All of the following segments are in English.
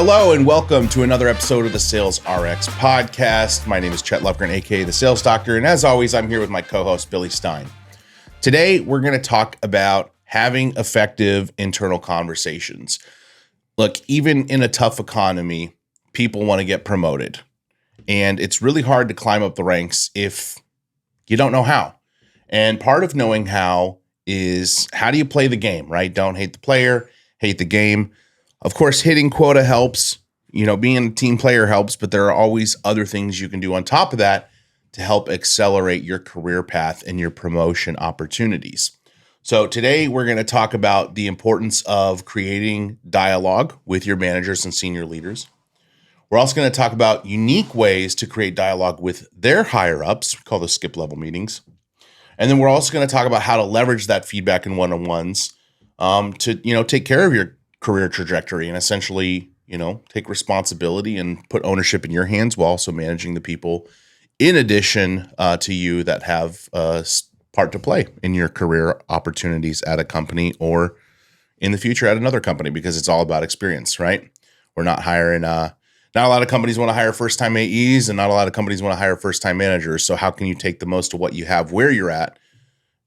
Hello and welcome to another episode of the Sales RX podcast. My name is Chet Lufgren, aka the Sales Doctor, and as always, I'm here with my co-host Billy Stein. Today, we're going to talk about having effective internal conversations. Look, even in a tough economy, people want to get promoted, and it's really hard to climb up the ranks if you don't know how. And part of knowing how is how do you play the game, right? Don't hate the player, hate the game. Of course, hitting quota helps, being a team player helps, but there are always other things you can do on top of that to help accelerate your career path and your promotion opportunities. So today we're going to talk about the importance of creating dialogue with your managers and senior leaders. We're also going to talk about unique ways to create dialogue with their higher ups. We call those skip level meetings. And then we're also going to talk about how to leverage that feedback in one-on-ones to, take care of your career trajectory and essentially, take responsibility and put ownership in your hands while also managing the people in addition to you that have a part to play in your career opportunities at a company or in the future at another company, because it's all about experience, right? We're not hiring, not a lot of companies want to hire first-time AEs and not a lot of companies want to hire first-time managers. So how can you take the most of what you have where you're at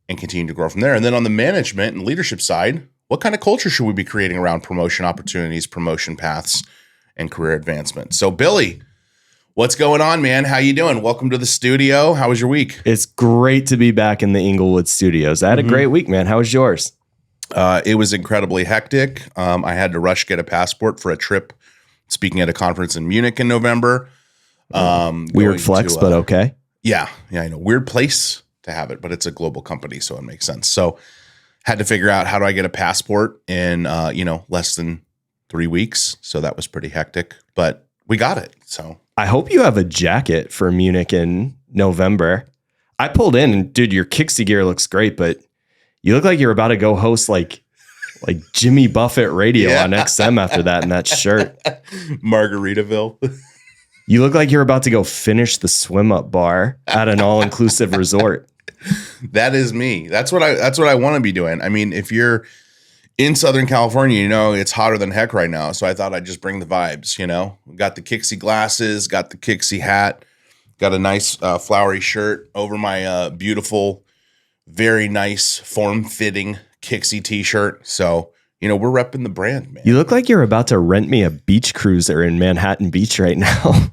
and continue to grow from there? And then on the management and leadership side, what kind of culture should we be creating around promotion opportunities, promotion paths, and career advancement? So, Billy, what's going on, man? How you doing? Welcome to the studio. How was your week? It's great to be back in the Inglewood studios. I had a great week, man. How was yours? It was incredibly hectic. I had to rush get a passport for a trip, speaking at a conference in Munich in November. Weird flex, but okay. Yeah, I know. Weird place to have it, but it's a global company, so it makes sense. So had to figure out how do I get a passport in, less than 3 weeks. So that was pretty hectic, but we got it. So I hope you have a jacket for Munich in November. I pulled in and dude, your Kixie gear looks great, but you look like you're about to go host like Jimmy Buffett radio on XM after that in that shirt. Margaritaville. You look like you're about to go finish the swim up bar at an all-inclusive resort. That is me. That's what I want to be doing. I mean, if you're in Southern California, it's hotter than heck right now. So I thought I'd just bring the vibes, Got the Kixie glasses, got the Kixie hat, got a nice flowery shirt over my beautiful, very nice form-fitting Kixie t-shirt. So, we're repping the brand, man. You look like you're about to rent me a beach cruiser in Manhattan Beach right now.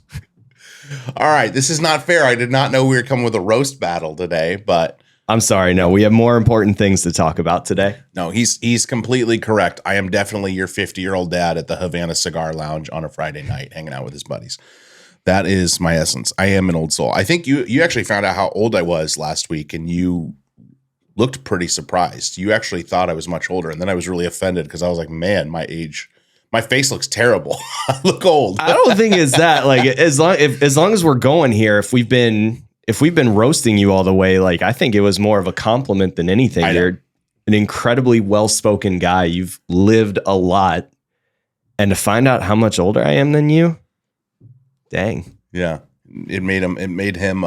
All right, this is not fair. I did not know we were coming with a roast battle today, but I'm sorry. No, we have more important things to talk about today. No, he's completely correct. I am definitely your 50-year-old dad at the Havana Cigar Lounge on a Friday night hanging out with his buddies. That is my essence. I am an old soul. I think you actually found out how old I was last week, and you looked pretty surprised. You actually thought I was much older, and then I was really offended because I was like, man, my age... My face looks terrible. I look old. I don't think it's that. Like as long as we're going here, if we've been roasting you all the way, like I think it was more of a compliment than anything. You're an incredibly well-spoken guy. You've lived a lot, and to find out how much older I am than you, dang. Yeah, it made him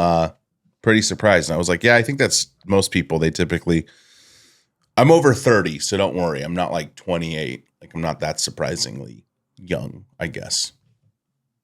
pretty surprised. And I was like, yeah, I think that's most people. They typically. I'm over 30, so don't worry. I'm not like 28. Like I'm not that surprisingly young, I guess.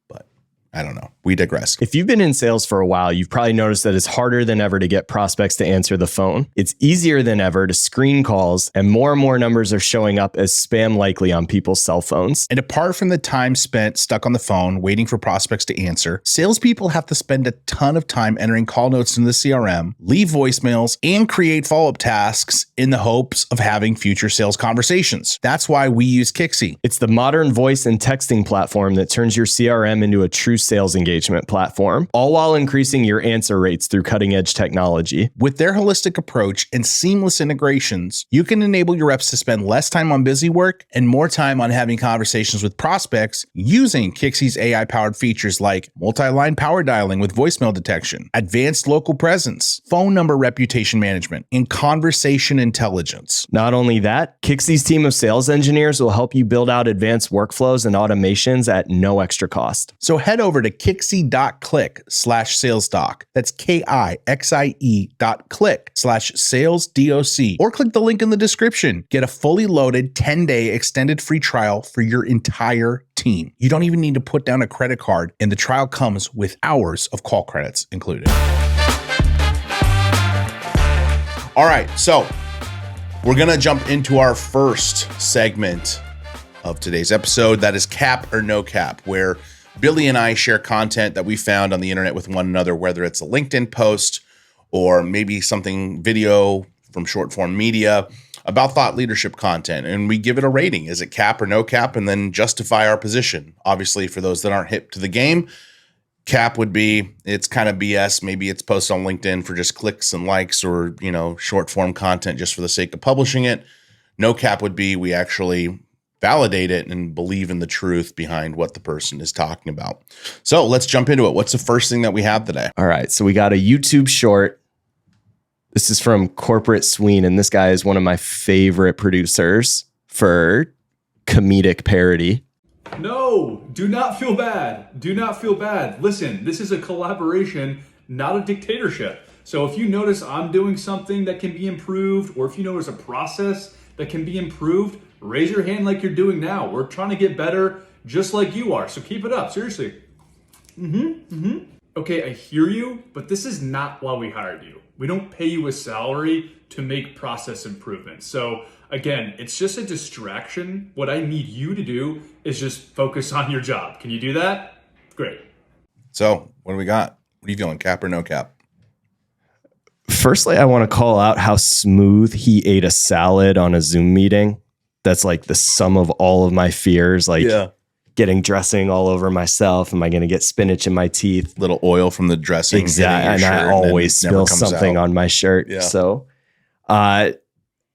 But I don't know. We digress. If you've been in sales for a while, you've probably noticed that it's harder than ever to get prospects to answer the phone. It's easier than ever to screen calls, and more numbers are showing up as spam likely on people's cell phones. And apart from the time spent stuck on the phone waiting for prospects to answer, salespeople have to spend a ton of time entering call notes in the CRM, leave voicemails, and create follow-up tasks in the hopes of having future sales conversations. That's why we use Kixie. It's the modern voice and texting platform that turns your CRM into a true sales engagement platform, all while increasing your answer rates through cutting-edge technology. With their holistic approach and seamless integrations, you can enable your reps to spend less time on busy work and more time on having conversations with prospects using Kixie's AI-powered features like multi-line power dialing with voicemail detection, advanced local presence, phone number reputation management, and conversation intelligence. Not only that, Kixie's team of sales engineers will help you build out advanced workflows and automations at no extra cost. So head over to Kixie kixie.click/salesdoc. That's KIXIE.click/salesdoc. Or click the link in the description. Get a fully loaded 10-day extended free trial for your entire team. You don't even need to put down a credit card, and the trial comes with hours of call credits included. All right, so we're going to jump into our first segment of today's episode. That is Cap or No Cap, where Billy and I share content that we found on the internet with one another, whether it's a LinkedIn post or maybe something video from short form media about thought leadership content. And we give it a rating. Is it cap or no cap? And then justify our position. Obviously, for those that aren't hip to the game, cap would be, it's kind of BS. Maybe it's posted on LinkedIn for just clicks and likes, or, short form content just for the sake of publishing it. No cap would be, we actually validate it and believe in the truth behind what the person is talking about. So let's jump into it. What's the first thing that we have today? All right. So we got a YouTube short. This is from Corporate Sween, and this guy is one of my favorite producers for comedic parody. No, do not feel bad. Do not feel bad. Listen, this is a collaboration, not a dictatorship. So if you notice I'm doing something that can be improved, or if you notice a process that can be improved, raise your hand like you're doing now. We're trying to get better just like you are. So keep it up, seriously. Okay, I hear you, but this is not why we hired you. We don't pay you a salary to make process improvements. So again, it's just a distraction. What I need you to do is just focus on your job. Can you do that? Great. So what do we got? What are you feeling, cap or no cap? Firstly, I want to call out how smooth he ate a salad on a Zoom meeting. That's like the sum of all of my fears. Getting dressing all over myself. Am I going to get spinach in my teeth? Little oil from the dressing. Exactly. And I always spill something on my shirt. Yeah. So,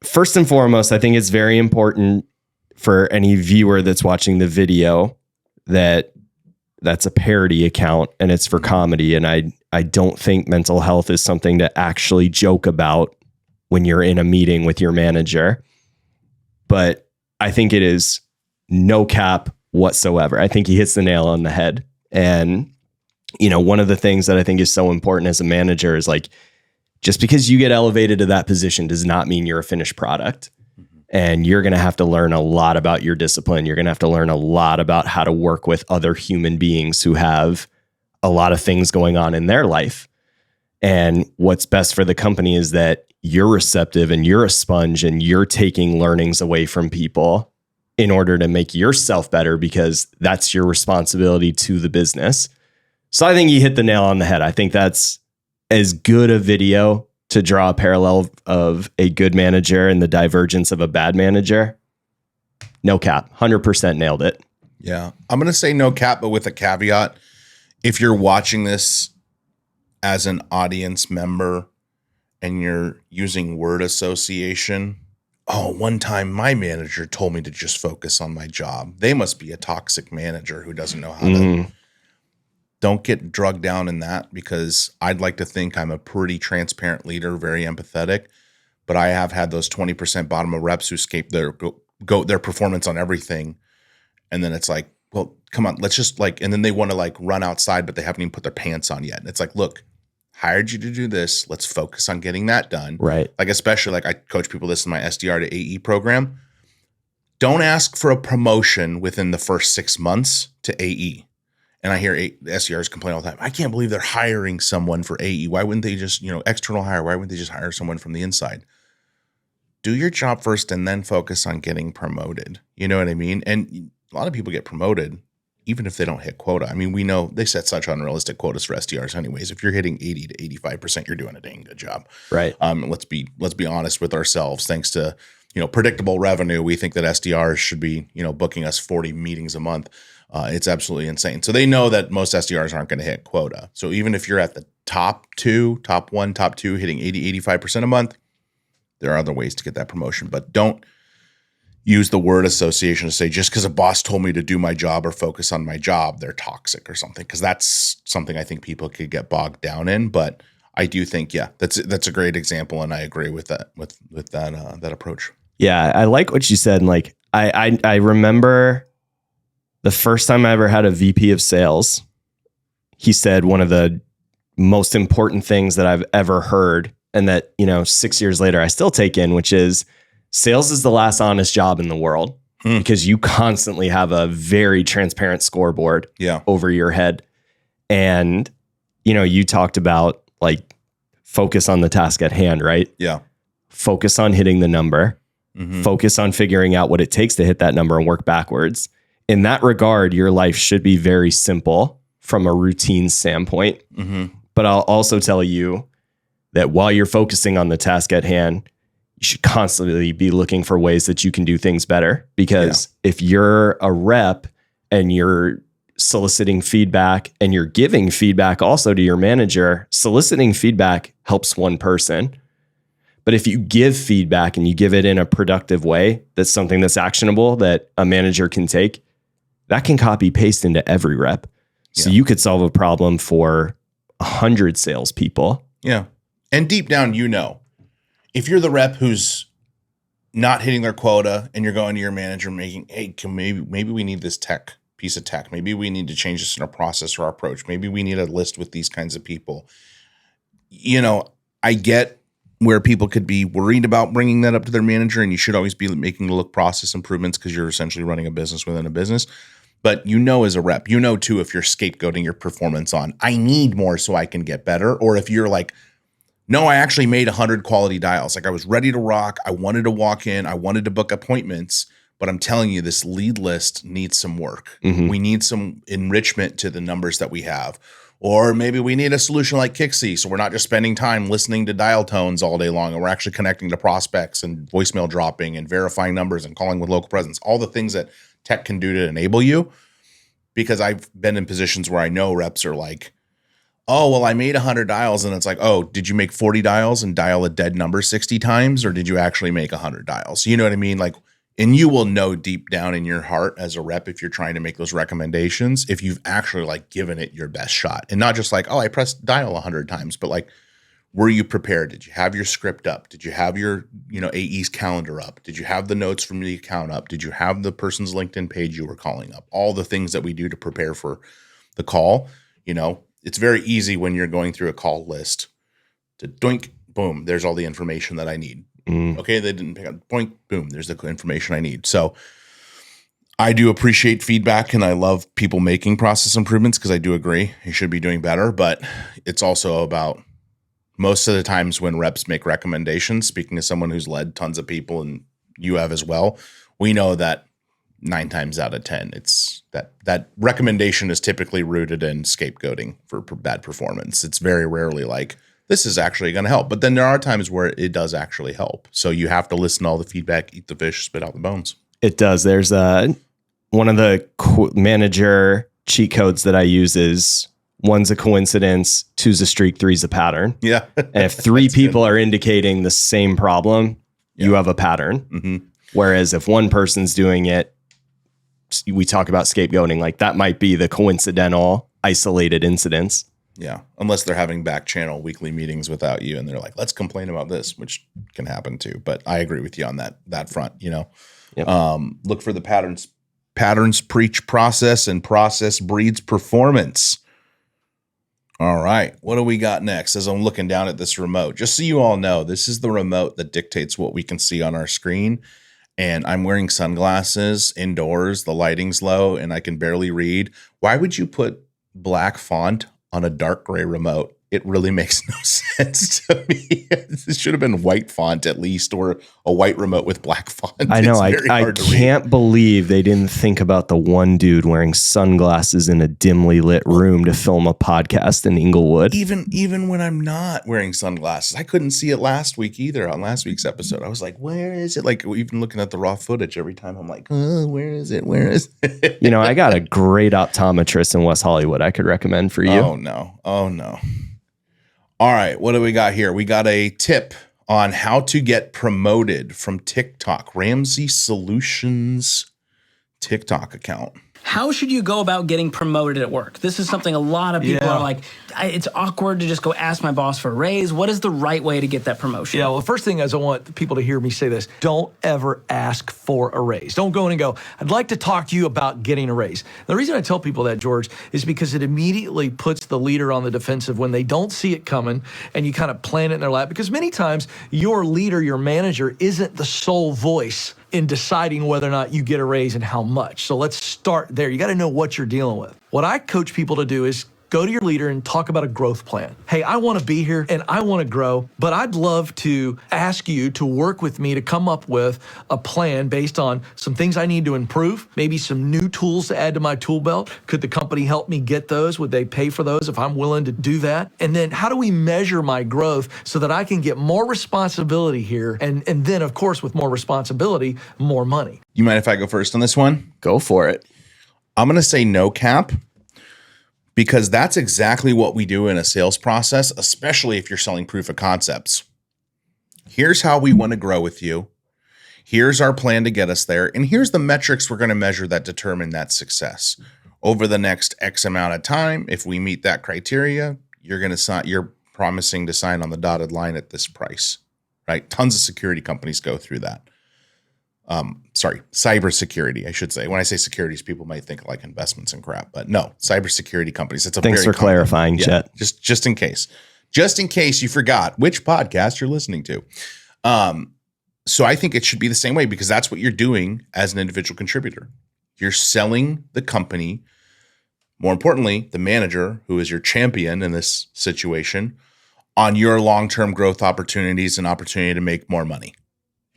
first and foremost, I think it's very important for any viewer that's watching the video that that's a parody account and it's for comedy. And I don't think mental health is something to actually joke about when you're in a meeting with your manager. But I think it is no cap whatsoever. I think he hits the nail on the head. And, one of the things that I think is so important as a manager is like, just because you get elevated to that position does not mean you're a finished product. And you're going to have to learn a lot about your discipline. You're going to have to learn a lot about how to work with other human beings who have a lot of things going on in their life. And what's best for the company is that you're receptive and you're a sponge and you're taking learnings away from people in order to make yourself better, because that's your responsibility to the business. So I think you hit the nail on the head. I think that's as good a video to draw a parallel of a good manager and the divergence of a bad manager. No cap, 100% nailed it. Yeah. I'm going to say no cap, but with a caveat. If you're watching this as an audience member and you're using word association, one time my manager told me to just focus on my job. They must be a toxic manager who doesn't know how to. Don't get drugged down in that, because I'd like to think I'm a pretty transparent leader, very empathetic, but I have had those 20% bottom of reps who escape their performance on everything. And then it's like, well, come on, let's just and then they want to run outside, but they haven't even put their pants on yet. And it's like, look, hired you to do this. Let's focus on getting that done. Right. Especially I coach people this in my SDR to AE program. Don't ask for a promotion within the first 6 months to AE. And I hear SDRs complain all the time. I can't believe they're hiring someone for AE. Why wouldn't they just, external hire? Why wouldn't they just hire someone from the inside? Do your job first and then focus on getting promoted. You know what I mean? And a lot of people get promoted even if they don't hit quota. I mean, we know they set such unrealistic quotas for SDRs anyways. If you're hitting 80 to 85%, you're doing a dang good job. Right. Let's be honest with ourselves. Thanks to, predictable revenue, we think that SDRs should be, booking us 40 meetings a month. It's absolutely insane. So they know that most SDRs aren't going to hit quota. So even if you're at the top one, top two, hitting 80, 85% a month, there are other ways to get that promotion. But don't use the word association to say, just because a boss told me to do my job or focus on my job, they're toxic or something. Because that's something I think people could get bogged down in. But I do think, that's a great example, and I agree with that that approach. Yeah, I like what you said. And I remember the first time I ever had a VP of sales. he said one of the most important things that I've ever heard, and that, 6 years later I still take in, which is sales is the last honest job in the world because you constantly have a very transparent scoreboard over your head. And, you talked about like focus on the task at hand, right? Yeah. Focus on hitting the number, focus on figuring out what it takes to hit that number and work backwards. In that regard, your life should be very simple from a routine standpoint. But I'll also tell you that while you're focusing on the task at hand, you should constantly be looking for ways that you can do things better. Because if you're a rep and you're soliciting feedback and you're giving feedback also to your manager, soliciting feedback helps one person. But if you give feedback and you give it in a productive way, that's something that's actionable that a manager can take, that can copy paste into every rep. So you could solve a problem for 100 salespeople. Yeah. And deep down, if you're the rep who's not hitting their quota and you're going to your manager making, hey, maybe we need this piece of tech. Maybe we need to change this in our process or our approach. Maybe we need a list with these kinds of people. I get where people could be worried about bringing that up to their manager, and you should always be making look process improvements because you're essentially running a business within a business. But as a rep, too, if you're scapegoating your performance on, I need more so I can get better. Or if you're like, no, I actually made 100 quality dials. Like I was ready to rock. I wanted to walk in. I wanted to book appointments. But I'm telling you, this lead list needs some work. We need some enrichment to the numbers that we have. Or maybe we need a solution like Kixie. So we're not just spending time listening to dial tones all day long, and we're actually connecting to prospects and voicemail dropping and verifying numbers and calling with local presence, all the things that tech can do to enable you. Because I've been in positions where I know reps are like, oh, well, I made 100 dials. And it's like, oh, did you make 40 dials and dial a dead number 60 times? Or did you actually make 100 dials? You know what I mean? Like, and you will know deep down in your heart as a rep, if you're trying to make those recommendations, if you've actually like given it your best shot, and not just like, oh, I pressed dial 100 times, but like, were you prepared? Did you have your script up? Did you have your, AE's calendar up? Did you have the notes from the account up? Did you have the person's LinkedIn page you were calling up? All the things that we do to prepare for the call. It's very easy when you're going through a call list to doink, boom, there's all the information that I need. Okay, they didn't pick up, point, boom, there's the information I need. So I do appreciate feedback, and I love people making process improvements because I do agree you should be doing better. But it's also about most of the times when reps make recommendations, speaking as someone who's led tons of people, and you have as well, we know that 9 times out of 10, it's that recommendation is typically rooted in scapegoating for bad performance. It's very rarely like, this is actually going to help. But then there are times where it does actually help. So you have to listen to all the feedback, eat the fish, spit out the bones. It does. There's one of the manager cheat codes that I use is 1's a coincidence, 2's a streak, 3's a pattern. Yeah. And if 3 people are indicating the same problem, you have a pattern. Whereas if one person's doing it, we talk about scapegoating, like that might be the coincidental isolated incidents. Yeah. Unless they're having back channel weekly meetings without you and they're like, let's complain about this, which can happen too. But I agree with you on that front, Look for the patterns. Patterns preach process, and process breeds performance. All right. What do we got next? As I'm looking down at this remote, just so you all know, this is the remote that dictates what we can see on our screen. And I'm wearing sunglasses indoors. The lighting's low and I can barely read. Why would you put black font on a dark gray remote? It really makes no sense to me. It should have been white font at least, or a white remote with black font. I know. I can't believe they didn't think about the one dude wearing sunglasses in a dimly lit room to film a podcast in Inglewood. Even when I'm not wearing sunglasses, I couldn't see it last week either on last week's episode. I was like, where is it? Like, even looking at the raw footage every time, I'm like, oh, where is it? Where is it? I got a great optometrist in West Hollywood I could recommend for you. Oh, no. All right, what do we got here? We got a tip on how to get promoted from TikTok. Ramsey Solutions TikTok account. How should you go about getting promoted at work? This is something a lot of people are like, it's awkward to just go ask my boss for a raise. What is the right way to get that promotion? Yeah, well, the first thing is I want people to hear me say this. Don't ever ask for a raise. Don't go in and go, I'd like to talk to you about getting a raise. The reason I tell people that, George, is because it immediately puts the leader on the defensive when they don't see it coming and you kind of plant it in their lap. Because many times your leader, your manager, isn't the sole voice in deciding whether or not you get a raise and how much. So let's start there. You got to know what you're dealing with. What I coach people to do is go to your leader and talk about a growth plan. Hey, I want to be here and I want to grow, but I'd love to ask you to work with me to come up with a plan based on some things I need to improve, maybe some new tools to add to my tool belt. Could the company help me get those? Would they pay for those if I'm willing to do that? And then how do we measure my growth so that I can get more responsibility here? And then, of course, with more responsibility, more money. You mind if I go first on this one? Go for it. I'm going to say no cap, because that's exactly what we do in a sales process, especially if you're selling proof of concepts. Here's how we want to grow with you. Here's our plan to get us there. And here's the metrics we're going to measure that determine that success. Over the next X amount of time, if we meet that criteria, you're promising to sign on the dotted line at this price, right? Tons of security companies go through that. Cybersecurity, I should say. When I say securities, people might think like investments and crap, but no, cybersecurity companies. It's a Thanks for clarifying, Chet. Just in case you forgot which podcast you're listening to. So I think it should be the same way, because that's what you're doing as an individual contributor. You're selling the company, more importantly, the manager, who is your champion in this situation, on your long-term growth opportunities and opportunity to make more money.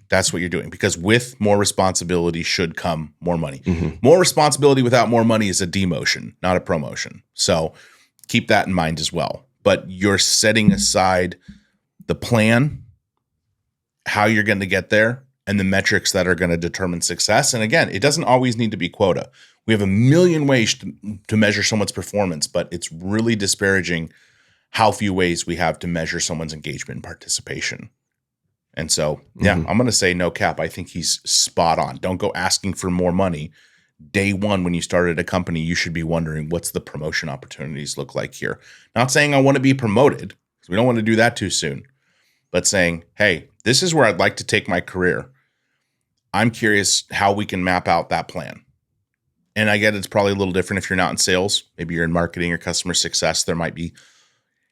That's what you're doing, because with more responsibility should come more money. Mm-hmm. More responsibility without more money is a demotion, not a promotion. So keep that in mind as well. But you're setting aside the plan, how you're going to get there, and the metrics that are going to determine success. And again, it doesn't always need to be quota. We have a million ways to measure someone's performance, but it's really disparaging how few ways we have to measure someone's engagement and participation. And so, I'm going to say no cap. I think he's spot on. Don't go asking for more money. Day one, when you started a company, you should be wondering, what's the promotion opportunities look like here? Not saying I want to be promoted, because we don't want to do that too soon, but saying, hey, this is where I'd like to take my career. I'm curious how we can map out that plan. And I get it's probably a little different if you're not in sales. Maybe you're in marketing or customer success. There might be,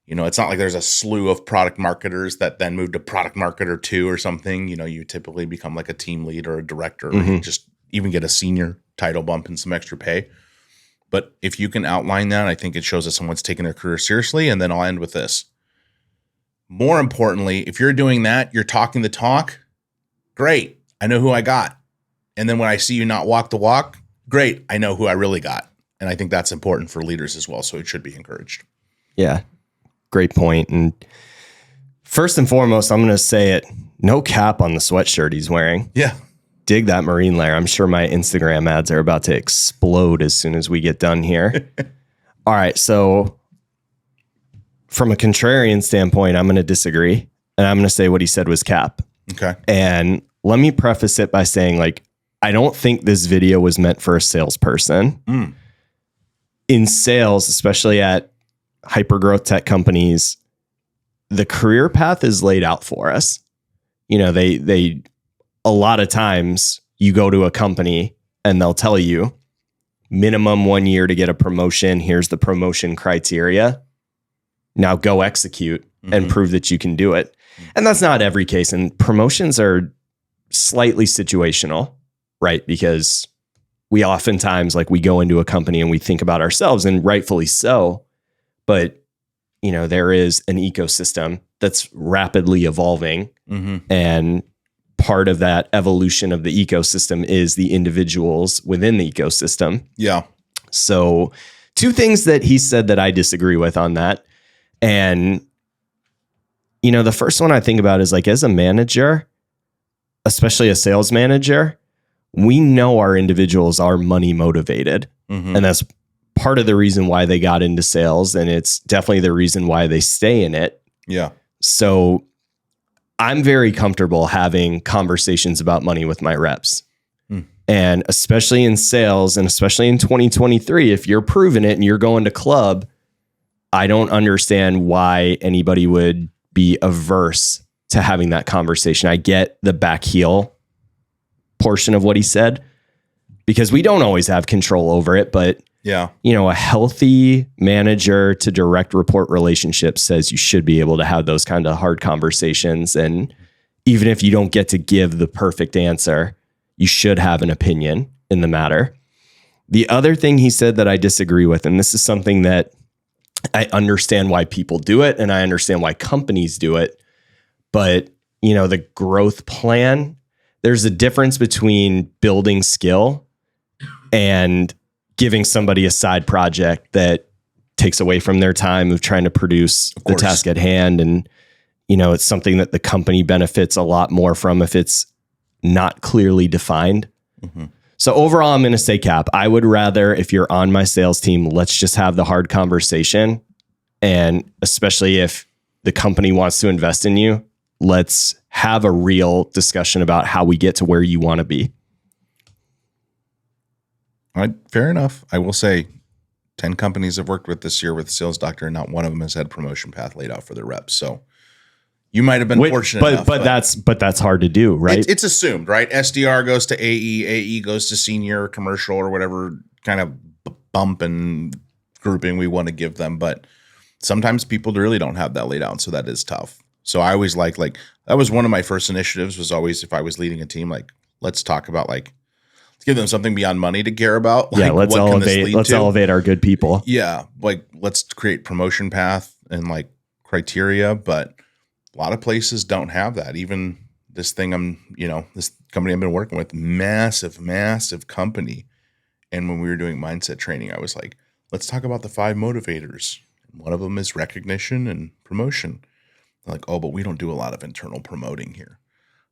it's not like there's a slew of product marketers that then move to product marketer 2 or something. You typically become like a team lead or a director, or you just even get a senior title bump and some extra pay. But if you can outline that, I think it shows that someone's taking their career seriously. And then I'll end with this. More importantly, if you're doing that, you're talking the talk, great. I know who I got. And then when I see you not walk the walk, great. I know who I really got. And I think that's important for leaders as well. So it should be encouraged. Yeah. Great point. And first and foremost, I'm going to say it, no cap on the sweatshirt he's wearing. Yeah. Dig that marine layer. I'm sure my Instagram ads are about to explode as soon as we get done here. All right. So from a contrarian standpoint, I'm going to disagree. And I'm going to say what he said was cap. Okay. And let me preface it by saying, I don't think this video was meant for a salesperson. In sales, especially at hypergrowth tech companies, the career path is laid out for us. They a lot of times you go to a company and they'll tell you minimum 1 year to get a promotion. Here's the promotion criteria. Now go execute and prove that you can do it. And that's not every case. And promotions are slightly situational, right? Because we oftentimes, we go into a company and we think about ourselves, and rightfully so. But, there is an ecosystem that's rapidly evolving. And part of that evolution of the ecosystem is the individuals within the ecosystem. Yeah. So 2 things that he said that I disagree with on that. And, the first one I think about is as a manager, especially a sales manager, we know our individuals are money motivated. And that's part of the reason why they got into sales. And it's definitely the reason why they stay in it. Yeah. So I'm very comfortable having conversations about money with my reps. And especially in sales and especially in 2023, if you're proving it and you're going to club, I don't understand why anybody would be averse to having that conversation. I get the back heel portion of what he said because we don't always have control over it, but Yeah. a healthy manager to direct report relationship says you should be able to have those kind of hard conversations. And even if you don't get to give the perfect answer, you should have an opinion in the matter. The other thing he said that I disagree with, and this is something that I understand why people do it and I understand why companies do it, but the growth plan, there's a difference between building skill and giving somebody a side project that takes away from their time of trying to produce the task at hand. And, it's something that the company benefits a lot more from if it's not clearly defined. Mm-hmm. So overall, I'm going to say Cap. I would rather, if you're on my sales team, let's just have the hard conversation. And especially if the company wants to invest in you, let's have a real discussion about how we get to where you want to be. All right, fair enough. I will say 10 companies I've worked with this year with Sales Doctor, and not one of them has had a promotion path laid out for their reps. So you might have been fortunate enough. But that's hard to do, right? It's assumed, right? SDR goes to AE, AE goes to senior, commercial, or whatever kind of bump and grouping we want to give them. But sometimes people really don't have that laid out, so that is tough. So I always like that was one of my first initiatives, was always, if I was leading a team, let's talk about let's give them something beyond money to care about. Let's elevate our good people. Yeah. Let's create promotion path and criteria, but a lot of places don't have that. Even this thing this company I've been working with, massive company. And when we were doing mindset training, I was like, let's talk about the 5 motivators. One of them is recognition and promotion. They're like, oh, but we don't do a lot of internal promoting here.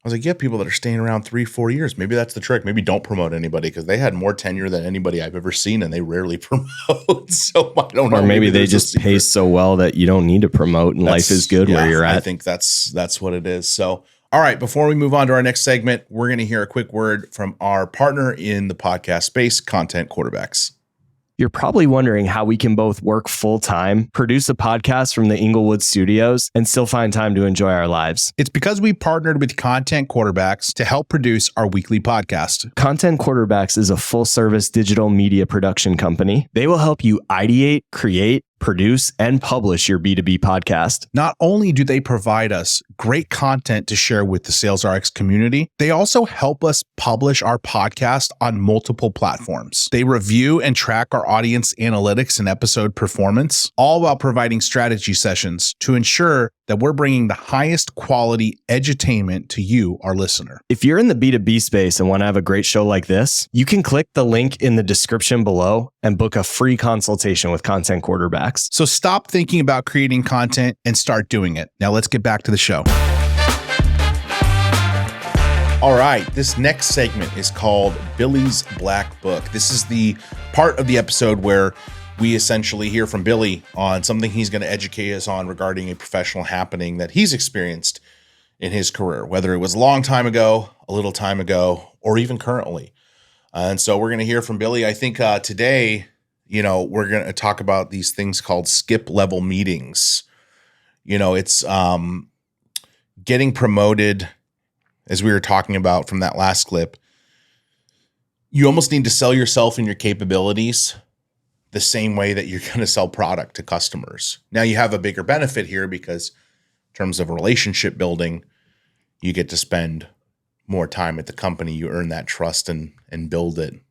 I was like, yeah, people that are staying around 3-4 years. Maybe that's the trick. Maybe don't promote anybody, because they had more tenure than anybody I've ever seen, and they rarely promote. So I don't know. Or maybe they just pay so well that you don't need to promote, and life is good where you're at. I think that's what it is. So, all right, before we move on to our next segment, we're going to hear a quick word from our partner in the podcast space, Content Quarterbacks. You're probably wondering how we can both work full-time, produce a podcast from the Inglewood studios, and still find time to enjoy our lives. It's because we partnered with Content Quarterbacks to help produce our weekly podcast. Content Quarterbacks is a full-service digital media production company. They will help you ideate, create, produce, and publish your B2B podcast. Not only do they provide us great content to share with the Sales RX community, they also help us publish our podcast on multiple platforms. They review and track our audience analytics and episode performance, all while providing strategy sessions to ensure that we're bringing the highest quality edutainment to you, our listener. If you're in the B2B space and want to have a great show like this, you can click the link in the description below and book a free consultation with Content Quarterbacks. So stop thinking about creating content and start doing it. Now let's get back to the show. All right, this next segment is called Billy's Black Book. This is the part of the episode where we essentially hear from Billy on something he's going to educate us on regarding a professional happening that he's experienced in his career, whether it was a long time ago, a little time ago, or even currently. And so we're going to hear from Billy. I think today, we're going to talk about these things called skip level meetings. It's getting promoted, as we were talking about from that last clip. You almost need to sell yourself and your capabilities the same way that you're going to sell product to customers. Now you have a bigger benefit here because in terms of relationship building, you get to spend more time at the company. You earn that trust and build it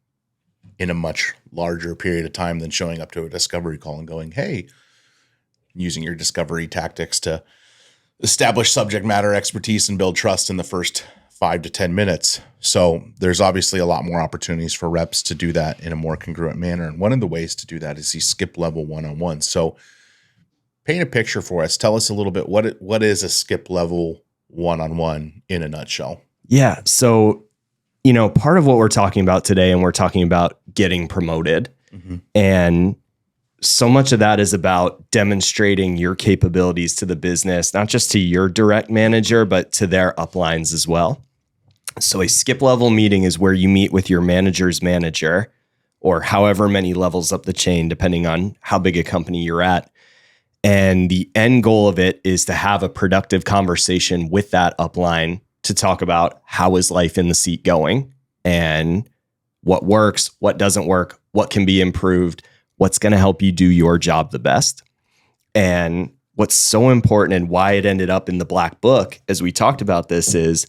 in a much larger period of time than showing up to a discovery call and going, hey, using your discovery tactics to establish subject matter expertise and build trust in the first 5 to 10 minutes. So there's obviously a lot more opportunities for reps to do that in a more congruent manner. And one of the ways to do that is these skip level one-on-ones. So paint a picture for us. Tell us a little bit what is a skip level one-on-one in a nutshell. Yeah. So, part of what we're talking about today, and we're talking about getting promoted. Mm-hmm. And so much of that is about demonstrating your capabilities to the business, not just to your direct manager, but to their uplines as well. So a skip level meeting is where you meet with your manager's manager, or however many levels up the chain, depending on how big a company you're at. And the end goal of it is to have a productive conversation with that upline to talk about how is life in the seat going and what works, what doesn't work, what can be improved, what's going to help you do your job the best. And what's so important and why it ended up in the Black Book, as we talked about this, is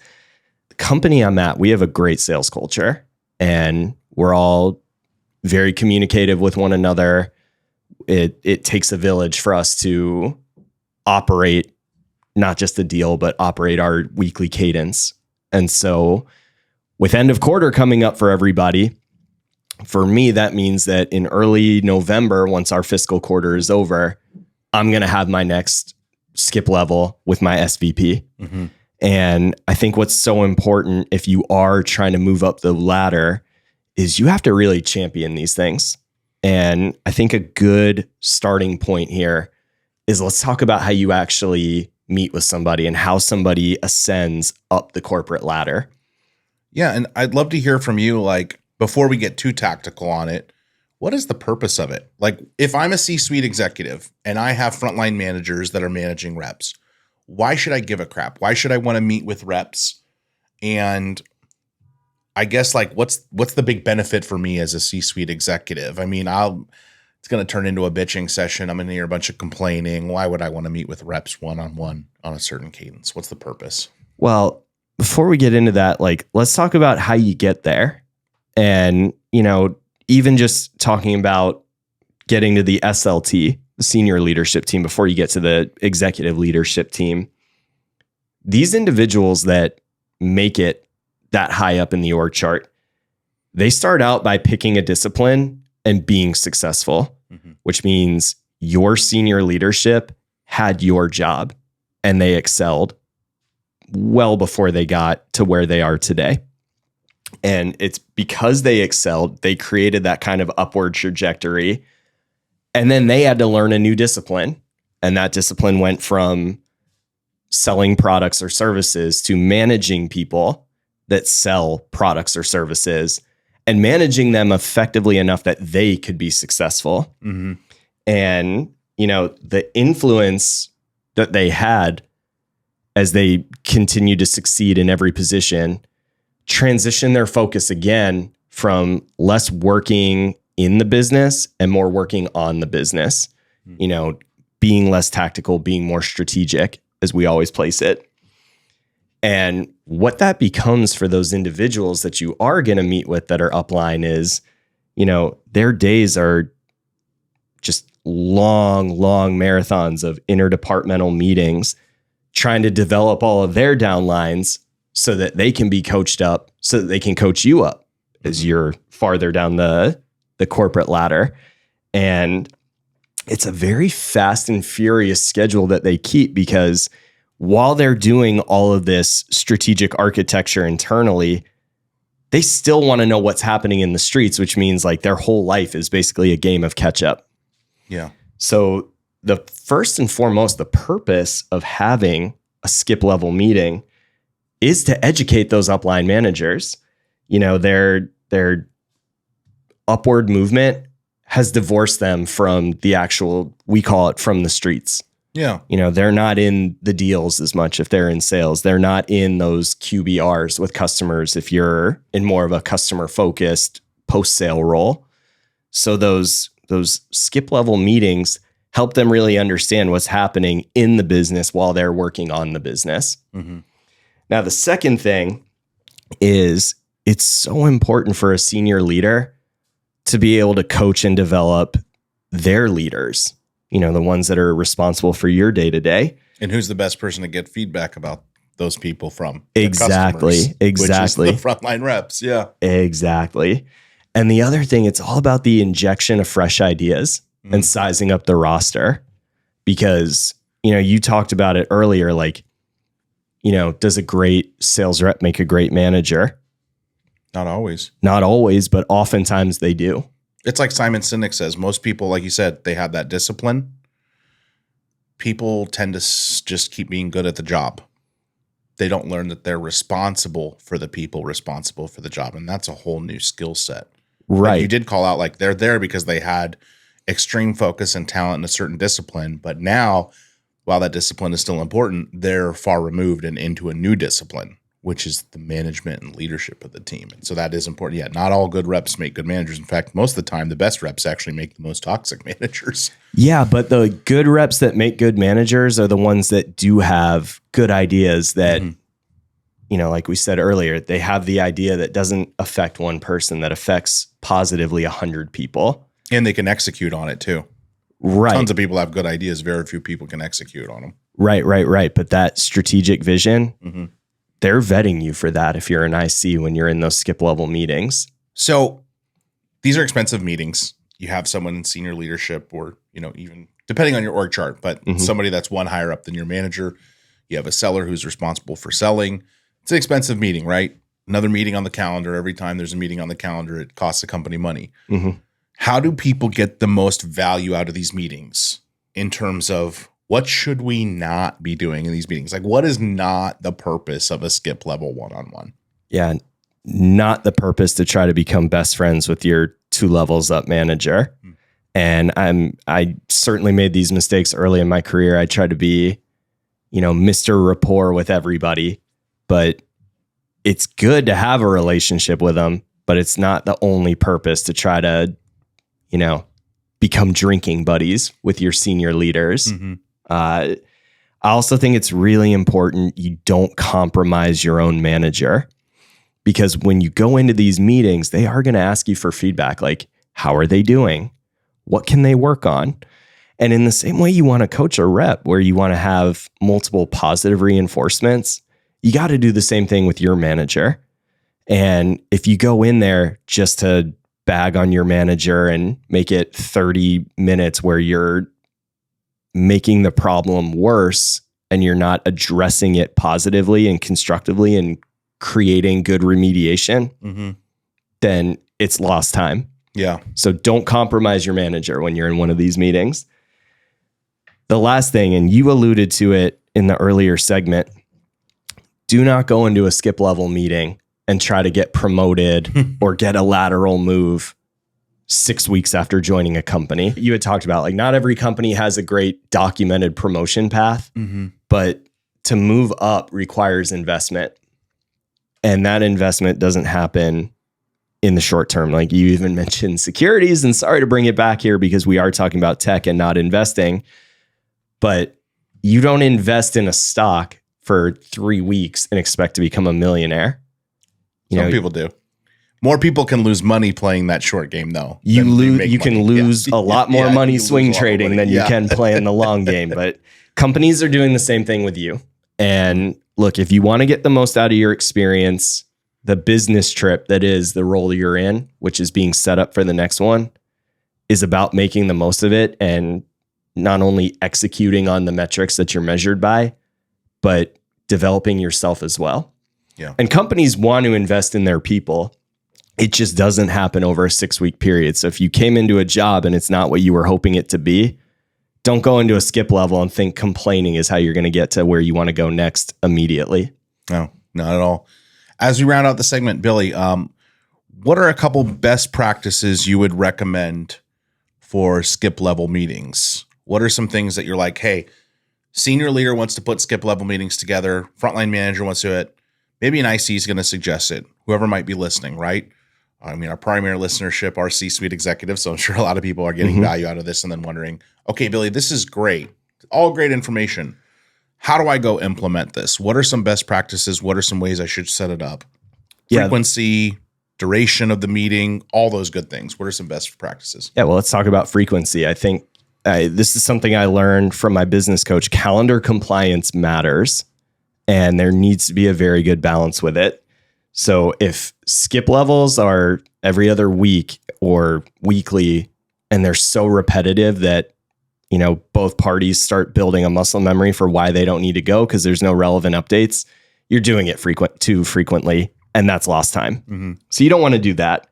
the company I'm at, we have a great sales culture and we're all very communicative with one another. It takes a village for us to operate not just a deal, but operate our weekly cadence. And so with end of quarter coming up for everybody, for me, that means that in early November, once our fiscal quarter is over, I'm going to have my next skip level with my SVP. Mm-hmm. And I think what's so important if you are trying to move up the ladder is you have to really champion these things. And I think a good starting point here is let's talk about how you actually meet with somebody and how somebody ascends up the corporate ladder. Yeah, and I'd love to hear from you, like, before we get too tactical on it, what is the purpose of it? Like, if I'm a C-suite executive and I have frontline managers that are managing reps, why should I give a crap? Why should I want to meet with reps? And I guess, like, what's the big benefit for me as a C-suite executive? I mean, it's going to turn into a bitching session. I'm going to hear a bunch of complaining. Why would I want to meet with reps one-on-one on a certain cadence? What's the purpose? Well, before we get into that, like, let's talk about how you get there. And, even just talking about getting to the SLT, the senior leadership team, before you get to the executive leadership team, these individuals that make it that high up in the org chart, they start out by picking a discipline and being successful, which means your senior leadership had your job and they excelled well before they got to where they are today. And it's because they excelled, they created that kind of upward trajectory. And then they had to learn a new discipline. And that discipline went from selling products or services to managing people that sell products or services and managing them effectively enough that they could be successful. Mm-hmm. And, the influence that they had as they continue to succeed in every position, transition their focus again from less working in the business and more working on the business, being less tactical, being more strategic, as we always place it. And what that becomes for those individuals that you are going to meet with that are upline is, their days are just long marathons of interdepartmental meetings, trying to develop all of their downlines so that they can be coached up, so that they can coach you up as you're farther down the corporate ladder. And it's a very fast and furious schedule that they keep, because while they're doing all of this strategic architecture internally, they still want to know what's happening in the streets, which means like their whole life is basically a game of catch up. Yeah. So the first and foremost, the purpose of having a skip level meeting is to educate those upline managers. Their upward movement has divorced them from the actual, we call it from the streets. Yeah. They're not in the deals as much if they're in sales. They're not in those QBRs with customers if you're in more of a customer focused post-sale role. So those skip level meetings help them really understand what's happening in the business while they're working on the business. Mm-hmm. Now, the second thing is it's so important for a senior leader to be able to coach and develop their leaders, the ones that are responsible for your day-to-day. And who's the best person to get feedback about those people from? Exactly. Which is the frontline reps. Yeah. Exactly. And the other thing, it's all about the injection of fresh ideas and sizing up the roster, because, you talked about it earlier, like, does a great sales rep make a great manager? Not always. Not always, but oftentimes they do. It's like Simon Sinek says, most people, like you said, they have that discipline. People tend to just keep being good at the job. they don't learn that they're responsible for the people responsible for the job. And that's a whole new skill set. Right. Like you did call out like they're there because they had extreme focus and talent in a certain discipline. But now, while that discipline is still important, they're far removed and into a new discipline, which is the management and leadership of the team. And so that is important. Yeah, not all good reps make good managers. In fact, most of the time, the best reps actually make the most toxic managers. Yeah, but the good reps that make good managers are the ones that do have good ideas that, you know, like we said earlier, they have the idea that doesn't affect one person, that affects positively 100 people. And they can execute on it too. Right. Tons of people have good ideas. Very few people can execute on them. Right. But that strategic vision, they're vetting you for that if you're an IC when you're in those skip level meetings. So these are expensive meetings. You have someone in senior leadership or, you know, even depending on your org chart, but somebody that's one higher up than your manager. You have a seller who's responsible for selling. It's an expensive meeting, right? Another meeting on the calendar. Every time there's a meeting on the calendar, it costs the company money. How do people get the most value out of these meetings in terms of what should we not be doing in these meetings? Like, what is not the purpose of a skip level one-on-one? Yeah, not the purpose to try to become best friends with your 2 levels up manager. And I certainly made these mistakes early in my career. I tried to be, you know, Mr. Rapport with everybody, but it's good to have a relationship with them, but it's not the only purpose to try to, you know, become drinking buddies with your senior leaders. I also think it's really important you don't compromise your own manager, because when you go into these meetings, they are going to ask you for feedback. Like, how are they doing? What can they work on? And in the same way you want to coach a rep where you want to have multiple positive reinforcements, you got to do the same thing with your manager. And if you go in there just to bag on your manager and make it 30 minutes where you're making the problem worse and you're not addressing it positively and constructively and creating good remediation, then it's lost time. Yeah. So don't compromise your manager when you're in one of these meetings. The last thing, and you alluded to it in the earlier segment, do not go into a skip level meeting and try to get promoted or get a lateral move 6 weeks after joining a company. You had talked about like not every company has a great documented promotion path, but to move up requires investment. And that investment doesn't happen in the short term. Like you even mentioned securities, and sorry to bring it back here because we are talking about tech and not investing, but you don't invest in a stock for 3 weeks and expect to become a millionaire. Some people do. More people can lose money playing that short game, though. You can lose a lot more money swing trading than you can playing the long game. But companies are doing the same thing with you. And look, if you want to get the most out of your experience, the business trip that is the role you're in, which is being set up for the next one, is about making the most of it and not only executing on the metrics that you're measured by, but developing yourself as well. Yeah. And companies want to invest in their people. It just doesn't happen over a 6-week period. So if you came into a job and it's not what you were hoping it to be, don't go into a skip level and think complaining is how you're going to get to where you want to go next immediately. No, not at all. As we round out the segment, Billy, what are a couple best practices you would recommend for skip level meetings? What are some things that you're like, hey, senior leader wants to put skip level meetings together, frontline manager wants to do it, maybe an IC is going to suggest it, whoever might be listening, right? I mean, our primary listenership, our C-suite executives, so I'm sure a lot of people are getting value out of this and then wondering, okay, Billy, this is great. All great information. How do I go implement this? What are some best practices? What are some ways I should set it up? Frequency, duration of the meeting, all those good things. What are some best practices? Yeah, well, let's talk about frequency. I think this is something I learned from my business coach. Calendar compliance matters, and there needs to be a very good balance with it. So if skip levels are every other week or weekly, and they're so repetitive that, you know, both parties start building a muscle memory for why they don't need to go because there's no relevant updates, you're doing it too frequently, and that's lost time. So you don't want to do that.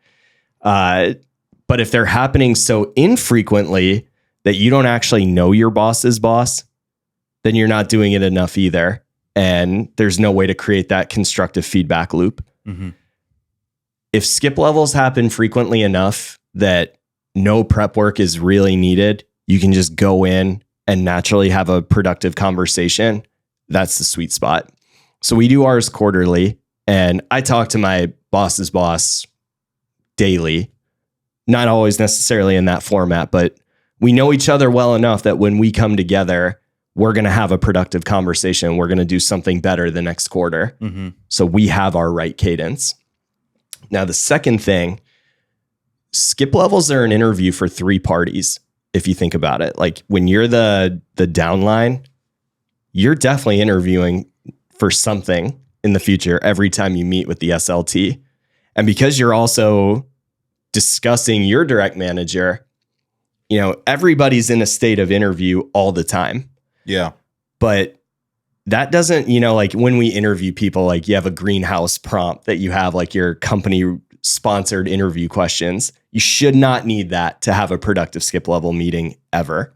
But if they're happening so infrequently that you don't actually know your boss's boss, then you're not doing it enough either. and there's no way to create that constructive feedback loop. If skip levels happen frequently enough that no prep work is really needed, you can just go in and naturally have a productive conversation. That's the sweet spot. So we do ours quarterly, and I talk to my boss's boss daily, not always necessarily in that format, but we know each other well enough that when we come together, we're going to have a productive conversation. We're going to do something better the next quarter. So we have our right cadence. Now, the second thing, skip levels are an interview for three parties. If you think about it, like when you're the downline, you're definitely interviewing for something in the future every time you meet with the SLT. And because you're also discussing your direct manager, you know, everybody's in a state of interview all the time. Yeah. But that doesn't, you know, like when we interview people, like you have a greenhouse prompt that you have like your company sponsored interview questions. You should not need that to have a productive skip level meeting ever.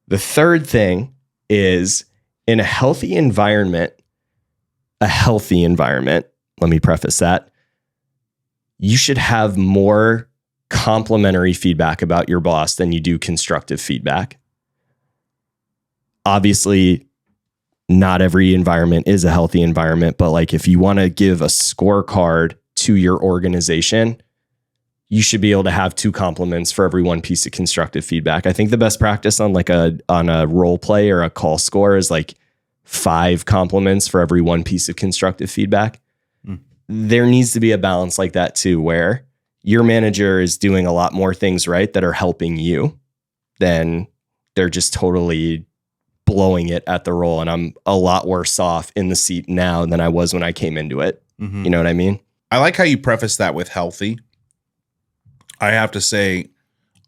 The third thing is in a healthy environment, let me preface that, you should have more complimentary feedback about your boss than you do constructive feedback. Obviously, not every environment is a healthy environment, but like if you want to give a scorecard to your organization, you should be able to have 2 compliments for every 1 piece of constructive feedback. I think the best practice on a role play or a call score is like 5 compliments for every 1 piece of constructive feedback. There needs to be a balance like that too, where your manager is doing a lot more things right that are helping you than they're just totally blowing it at the role. And I'm a lot worse off in the seat now than I was when I came into it. You know what I mean? I like how you preface that with healthy. I have to say,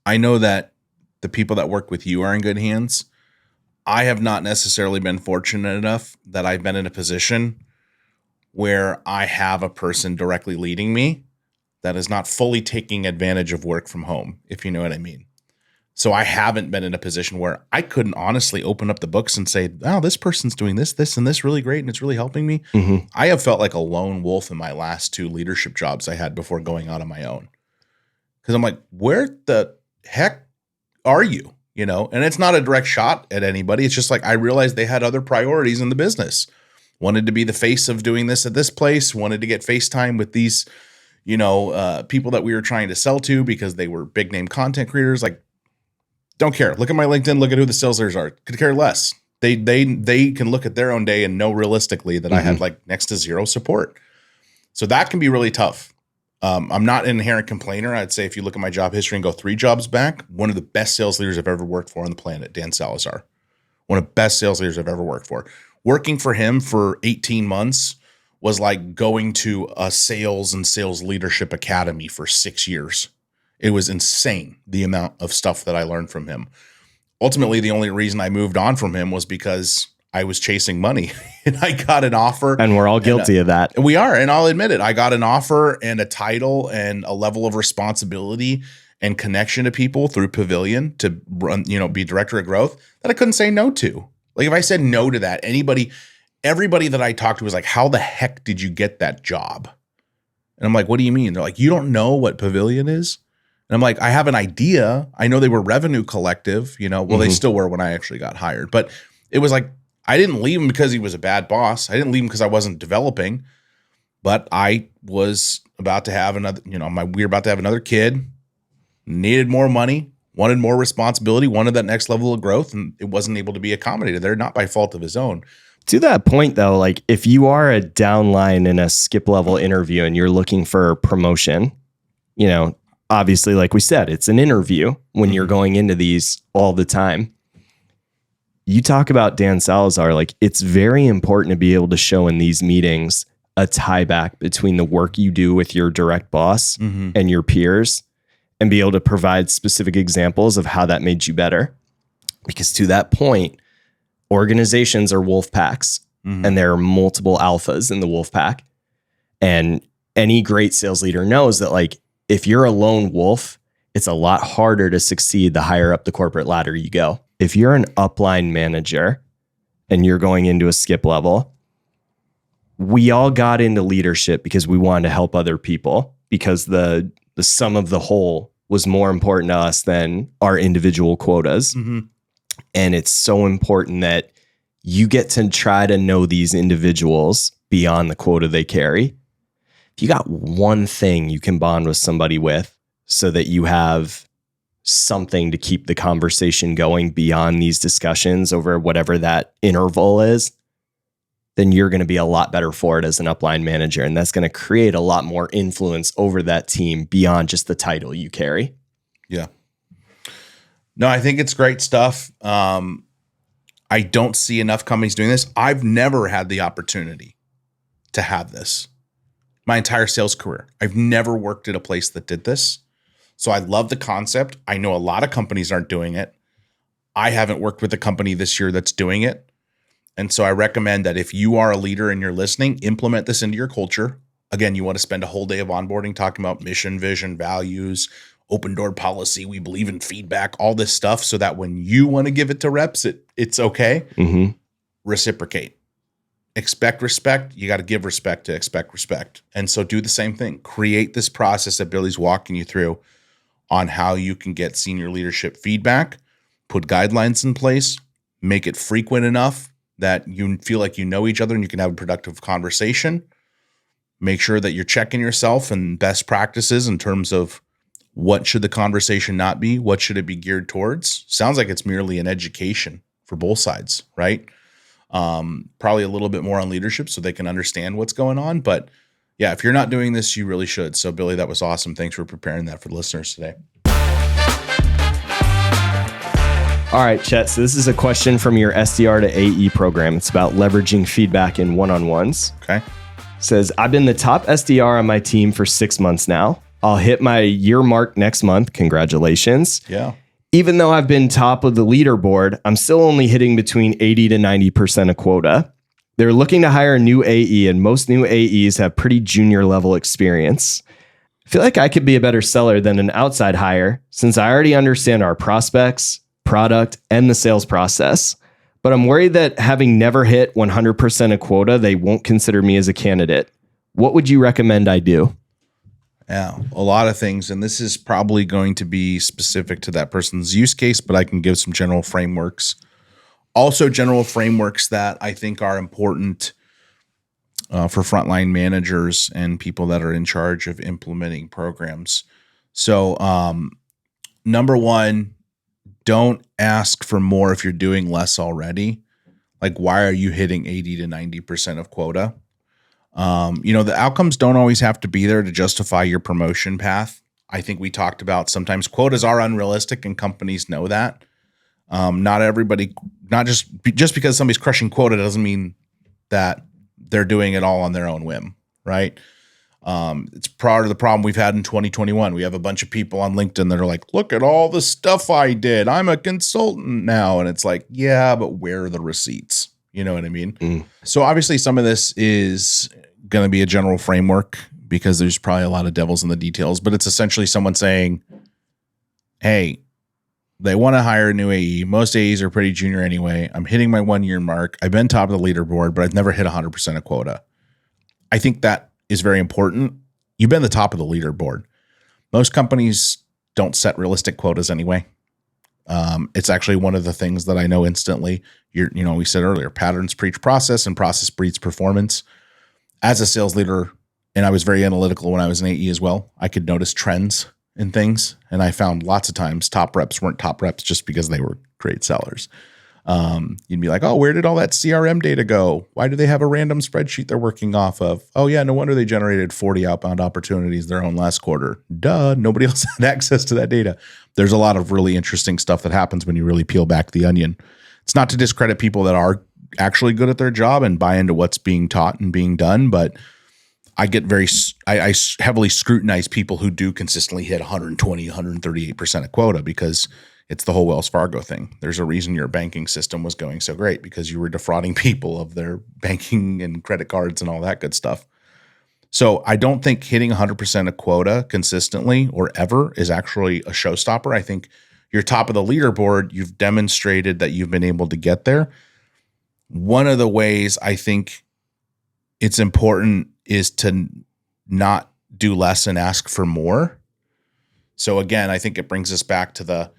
I know that the people that work with you are in good hands. I have not necessarily been fortunate enough that I've been in a position where I have a person directly leading me that is not fully taking advantage of work from home, if you know what I mean. So I haven't been in a position where I couldn't honestly open up the books and say, oh, this person's doing this, and this really great, and it's really helping me. I have felt like a lone wolf in my last 2 leadership jobs I had before going out on my own. Because I'm like, where the heck are you? You know, and it's not a direct shot at anybody. It's just like I realized they had other priorities in the business. Wanted to be the face of doing this at this place. Wanted to get FaceTime with these, you know, people that we were trying to sell to because they were big name content creators. Like, don't care. Look at my LinkedIn. Look at who the sales leaders are. Could care less. They can look at their own day and know realistically that I had like next to zero support. So that can be really tough. I'm not an inherent complainer. I'd say if you look at my job history and go 3 jobs back, one of the best sales leaders I've ever worked for on the planet, Dan Salazar. One of the best sales leaders I've ever worked for. Working for him for 18 months was like going to a sales and sales leadership academy for 6 years. It was insane, the amount of stuff that I learned from him. Ultimately, the only reason I moved on from him was because I was chasing money and I got an offer. And we're all guilty of that. We are. And I'll admit it. I got an offer and a title and a level of responsibility and connection to people through Pavilion to run, you know, be director of growth that I couldn't say no to. Like if I said no to that, everybody that I talked to was like, how the heck did you get that job? And I'm like, what do you mean? They're like, you don't know what Pavilion is? And I'm like, I have an idea. I know they were Revenue Collective, you know, well, they still were when I actually got hired, but it was like, I didn't leave him because he was a bad boss. I didn't leave him because I wasn't developing, but I was about to have another, you know, we were about to have another kid, needed more money, wanted more responsibility, wanted that next level of growth, and it wasn't able to be accommodated there, not by fault of his own. To that point, though, like if you are a downline in a skip level interview and you're looking for promotion, you know, obviously, like we said, it's an interview when you're going into these all the time. You talk about Dan Salazar, like it's very important to be able to show in these meetings a tie back between the work you do with your direct boss and your peers and be able to provide specific examples of how that made you better. Because to that point, organizations are wolf packs and there are multiple alphas in the wolf pack. And any great sales leader knows that like, if you're a lone wolf, it's a lot harder to succeed the higher up the corporate ladder you go. If you're an upline manager and you're going into a skip level, we all got into leadership because we wanted to help other people, because the sum of the whole was more important to us than our individual quotas. Mm-hmm. And it's so important that you get to try to know these individuals beyond the quota they carry. If you got one thing you can bond with somebody with so that you have something to keep the conversation going beyond these discussions over whatever that interval is, then you're going to be a lot better for it as an upline manager. And that's going to create a lot more influence over that team beyond just the title you carry. Yeah. No, I think it's great stuff. I don't see enough companies doing this. I've never had the opportunity to have this my entire sales career. I've never worked at a place that did this. So I love the concept. I know a lot of companies aren't doing it. I haven't worked with a company this year that's doing it. And so I recommend that if you are a leader and you're listening, implement this into your culture. Again, you want to spend a whole day of onboarding talking about mission, vision, values, open door policy. We believe in feedback, all this stuff, so that when you want to give it to reps, it's okay. Mm-hmm. Reciprocate. Expect respect. You got to give respect to expect respect. And so do the same thing. Create this process that Billy's walking you through on how you can get senior leadership feedback, put guidelines in place, make it frequent enough that you feel like you know each other and you can have a productive conversation. Make sure that you're checking yourself and best practices in terms of what should the conversation not be? What should it be geared towards? Sounds like it's merely an education for both sides, right? Probably a little bit more on leadership so they can understand what's going on. But yeah, if you're not doing this, you really should. So Billy, that was awesome. Thanks for preparing that for the listeners today. All right, Chet. So this is a question from your SDR to AE program. It's about leveraging feedback in one-on-ones. Okay. It says, I've been the top SDR on my team for 6 months now. I'll hit my year mark next month. Congratulations. Yeah. Even though I've been top of the leaderboard, I'm still only hitting between 80 to 90% of quota. They're looking to hire a new AE, and most new AEs have pretty junior level experience. I feel like I could be a better seller than an outside hire since I already understand our prospects, product, and the sales process. But I'm worried that having never hit 100% of quota, they won't consider me as a candidate. What would you recommend I do? Yeah, a lot of things. And this is probably going to be specific to that person's use case, but I can give some general frameworks. Also, general frameworks that I think are important for frontline managers and people that are in charge of implementing programs. So, number one, don't ask for more if you're doing less already. Like, why are you hitting 80 to 90% of quota? The outcomes don't always have to be there to justify your promotion path. I think we talked about sometimes quotas are unrealistic and companies know that. Not everybody, not just because somebody's crushing quota doesn't mean that they're doing it all on their own whim, right? It's part of the problem we've had in 2021. We have a bunch of people on LinkedIn that are like, look at all the stuff I did. I'm a consultant now. And it's like, yeah, but where are the receipts? You know what I mean? Mm. So obviously some of this is going to be a general framework because there's probably a lot of devils in the details, but it's essentially someone saying, hey, they want to hire a new AE. Most AEs are pretty junior anyway. I'm hitting my 1 year mark. I've been top of the leaderboard, but I've never hit 100% of quota. I think that is very important. You've been the top of the leaderboard. Most companies don't set realistic quotas anyway. It's actually one of the things that I know instantly. We said earlier, patterns preach process and process breeds performance. As a sales leader, and I was very analytical when I was an AE as well, I could notice trends in things. And I found lots of times top reps weren't top reps just because they were great sellers. You'd be like, oh, where did all that CRM data go? Why do they have a random spreadsheet they're working off of? Oh yeah, no wonder they generated 40 outbound opportunities their own last quarter. Duh, nobody else had access to that data. There's a lot of really interesting stuff that happens when you really peel back the onion. It's not to discredit people that are actually good at their job and buy into what's being taught and being done, but I heavily scrutinize people who do consistently hit 120, 138% of quota because it's the whole Wells Fargo thing. There's a reason your banking system was going so great because you were defrauding people of their banking and credit cards and all that good stuff. So I don't think hitting 100% of quota consistently or ever is actually a showstopper. I think you're top of the leaderboard. You've demonstrated that you've been able to get there. One of the ways I think it's important is to not do less and ask for more. So again, I think it brings us back to the,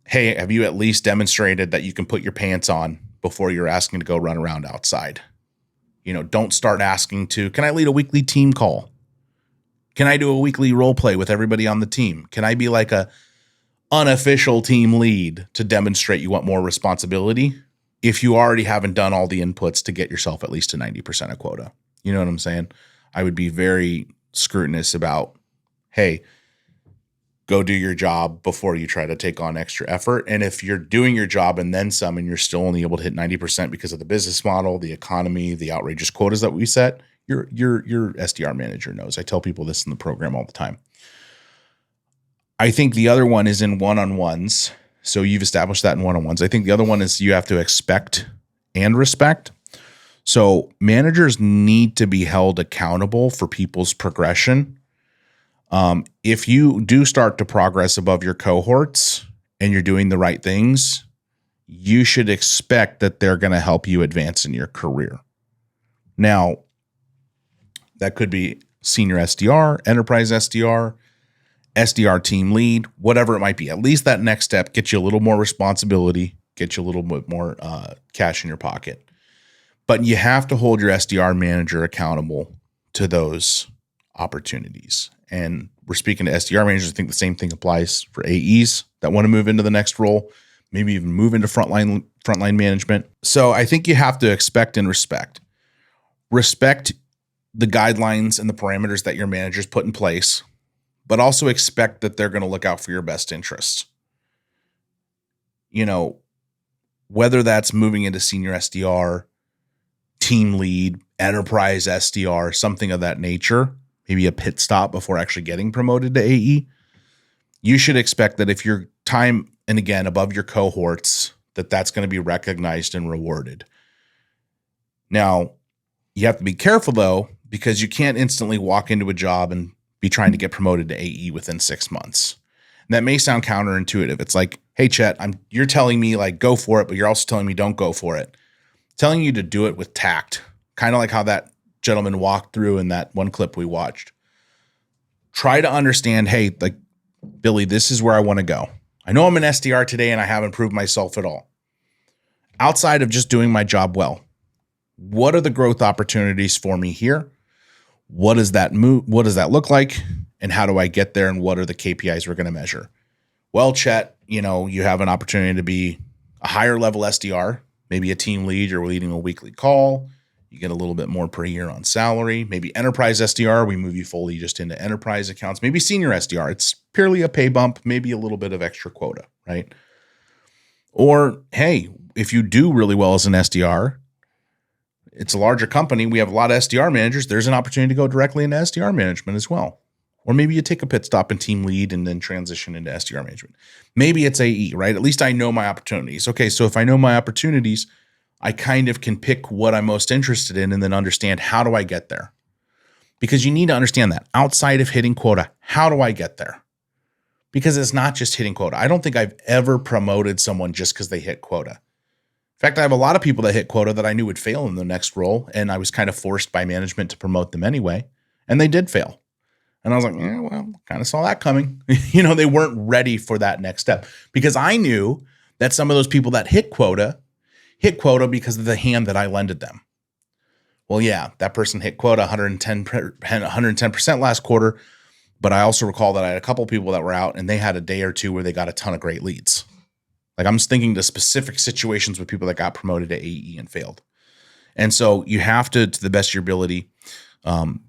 hey, have you at least demonstrated that you can put your pants on before you're asking to go run around outside? Don't start asking can I lead a weekly team call? Can I do a weekly role play with everybody on the team? Can I be like a unofficial team lead to demonstrate you want more responsibility if you already haven't done all the inputs to get yourself at least to 90% of quota? You know what I'm saying? I would be very scrutinous about, hey, go do your job before you try to take on extra effort. And if you're doing your job and then some, and you're still only able to hit 90% because of the business model, the economy, the outrageous quotas that we set, your SDR manager knows. I tell people this in the program all the time. I think the other one is in one-on-ones. So you've established that in one-on-ones. I think the other one is you have to expect and respect. So managers need to be held accountable for people's progression. If you do start to progress above your cohorts and you're doing the right things, you should expect that they're going to help you advance in your career. Now, that could be senior SDR, enterprise SDR, SDR team lead, whatever it might be. At least that next step gets you a little more responsibility, gets you a little bit more cash in your pocket. But you have to hold your SDR manager accountable to those opportunities. And we're speaking to SDR managers. I think the same thing applies for AEs that want to move into the next role, maybe even move into frontline management. So I think you have to expect and respect. Respect the guidelines and the parameters that your managers put in place, but also expect that they're going to look out for your best interests. Whether that's moving into senior SDR, team lead, enterprise SDR, something of that nature, maybe a pit stop before actually getting promoted to AE, you should expect that if your time, and again, above your cohorts, that's going to be recognized and rewarded. Now, you have to be careful though, because you can't instantly walk into a job and be trying to get promoted to AE within 6 months. And that may sound counterintuitive. It's like, hey, Chet, you're telling me like go for it, but you're also telling me don't go for it. Telling you to do it with tact, kind of like how that gentleman walked through in that one clip we watched. Try to understand, hey, like, Billy, this is where I want to go. I know I'm an SDR today and I haven't proved myself at all. Outside of just doing my job well, what are the growth opportunities for me here? What does that look like? And how do I get there? And what are the KPIs we're going to measure? Well, Chet, you have an opportunity to be a higher level SDR, maybe a team lead. You're leading a weekly call. You get a little bit more per year on salary. Maybe enterprise SDR, we move you fully just into enterprise accounts. Maybe senior SDR, it's purely a pay bump, maybe a little bit of extra quota, right? Or, hey, if you do really well as an SDR, it's a larger company. We have a lot of SDR managers. There's an opportunity to go directly into SDR management as well. Or maybe you take a pit stop in team lead and then transition into SDR management. Maybe it's AE, right? At least I know my opportunities. Okay, so if I know my opportunities, I kind of can pick what I'm most interested in and then understand how do I get there? Because you need to understand that outside of hitting quota, how do I get there? Because it's not just hitting quota. I don't think I've ever promoted someone just because they hit quota. In fact, I have a lot of people that hit quota that I knew would fail in the next role, and I was kind of forced by management to promote them anyway, and they did fail. And I was like, yeah, well, kind of saw that coming. They weren't ready for that next step because I knew that some of those people that hit quota because of the hand that I lended them. Well, yeah, that person hit quota 110% last quarter, but I also recall that I had a couple people that were out and they had a day or two where they got a ton of great leads. Like I'm thinking to specific situations with people that got promoted to AE and failed. And so you have to the best of your ability,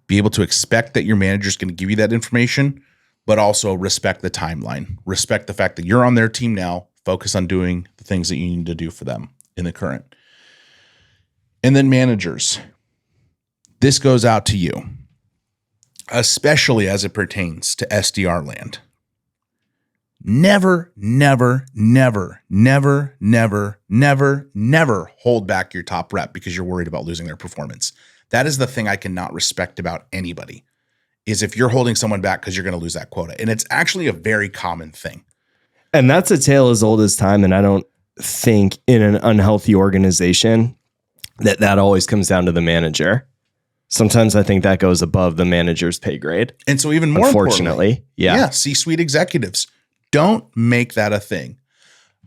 be able to expect that your manager is going to give you that information, but also respect the timeline, respect the fact that you're on their team now, focus on doing the things that you need to do for them in the current. And then managers, this goes out to you, especially as it pertains to SDR land. Never, never, never, never, never, never, never hold back your top rep because you're worried about losing their performance. That is the thing I cannot respect about anybody, is if you're holding someone back because you're going to lose that quota. And it's actually a very common thing. And that's a tale as old as time. And think in an unhealthy organization that always comes down to the manager. Sometimes I think that goes above the manager's pay grade. And so even more unfortunately, importantly, C-suite executives, don't make that a thing.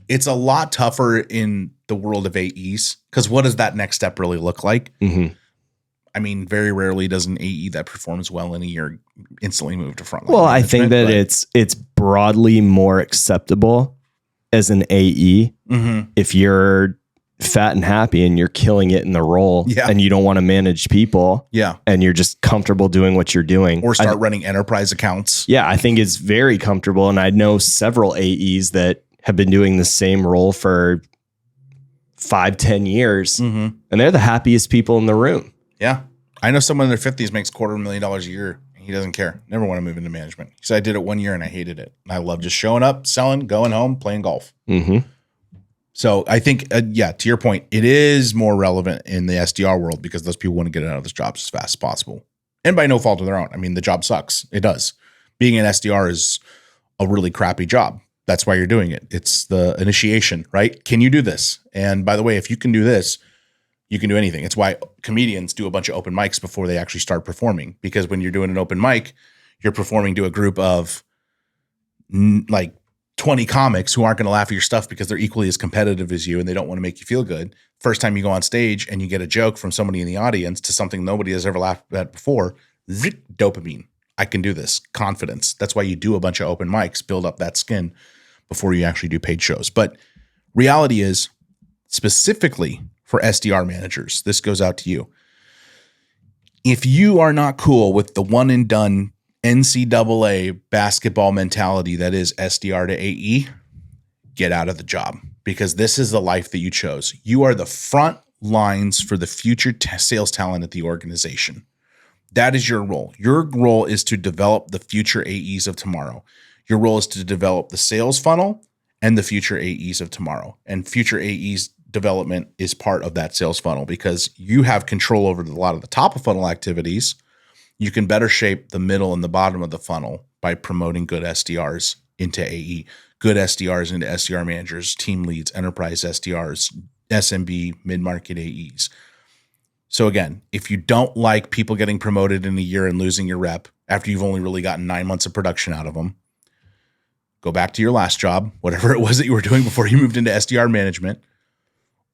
It's a lot tougher in the world of AEs because what does that next step really look like? Mm-hmm. I mean, very rarely does an AE that performs well in a year instantly move to frontline. Well, I think that it's broadly more acceptable as an AE if you're fat and happy and you're killing it in the role and you don't want to manage people and you're just comfortable doing what you're doing. Or start running enterprise accounts. Yeah, I think it's very comfortable. And I know several AEs that have been doing the same role for 5-10 years and they're the happiest people in the room. Yeah. I know someone in their 50s makes $250,000 a year. He doesn't care. Never want to move into management. He said, I did it 1 year and I hated it. I love just showing up, selling, going home, playing golf. So I think, to your point, it is more relevant in the SDR world because those people want to get out of those jobs as fast as possible. And by no fault of their own. I mean, the job sucks. It does. Being an SDR is a really crappy job. That's why you're doing it. It's the initiation, right? Can you do this? And by the way, if you can do this, you can do anything. It's why comedians do a bunch of open mics before they actually start performing. Because when you're doing an open mic, you're performing to a group of like 20 comics who aren't going to laugh at your stuff because they're equally as competitive as you and they don't want to make you feel good. First time you go on stage and you get a joke from somebody in the audience to something nobody has ever laughed at before, dopamine. I can do this. Confidence. That's why you do a bunch of open mics, build up that skin before you actually do paid shows. But reality is, specifically for SDR managers, this goes out to you. If you are not cool with the one and done NCAA basketball mentality that is SDR to AE, get out of the job because this is the life that you chose. You are the front lines for the future sales talent at the organization. That is your role. Your role is to develop the future AEs of tomorrow. Your role is to develop the sales funnel and the future AEs of tomorrow. And future AEs development is part of that sales funnel because you have control over a lot of the top of funnel activities. You can better shape the middle and the bottom of the funnel by promoting good SDRs into AE, good SDRs into SDR managers, team leads, enterprise SDRs, SMB, mid-market AEs. So again, if you don't like people getting promoted in a year and losing your rep after you've only really gotten 9 months of production out of them, go back to your last job, whatever it was that you were doing before you moved into SDR management,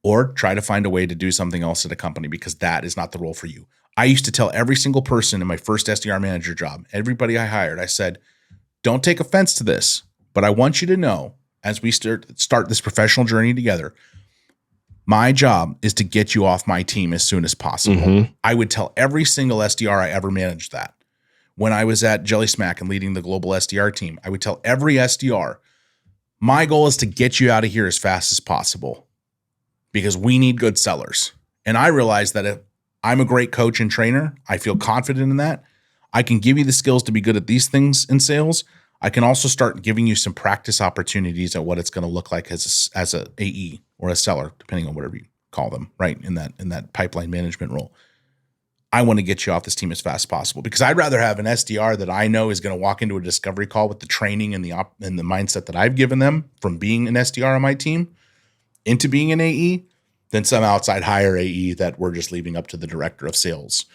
or try to find a way to do something else at a company because that is not the role for you. I used to tell every single person in my first SDR manager job, everybody I hired, I said, don't take offense to this, but I want you to know as we start this professional journey together, my job is to get you off my team as soon as possible. I would tell every single SDR I ever managed that. When I was at Jelly Smack and leading the global SDR team, I would tell every SDR, my goal is to get you out of here as fast as possible because we need good sellers. And I realized that if I'm a great coach and trainer, I feel confident in that. I can give you the skills to be good at these things in sales. I can also start giving you some practice opportunities at what it's going to look like as a AE or a seller, depending on whatever you call them, right? In that pipeline management role. I want to get you off this team as fast as possible because I'd rather have an SDR that I know is going to walk into a discovery call with the training and the mindset that I've given them from being an SDR on my team into being an AE than some outside hire AE that we're just leaving up to the director of sales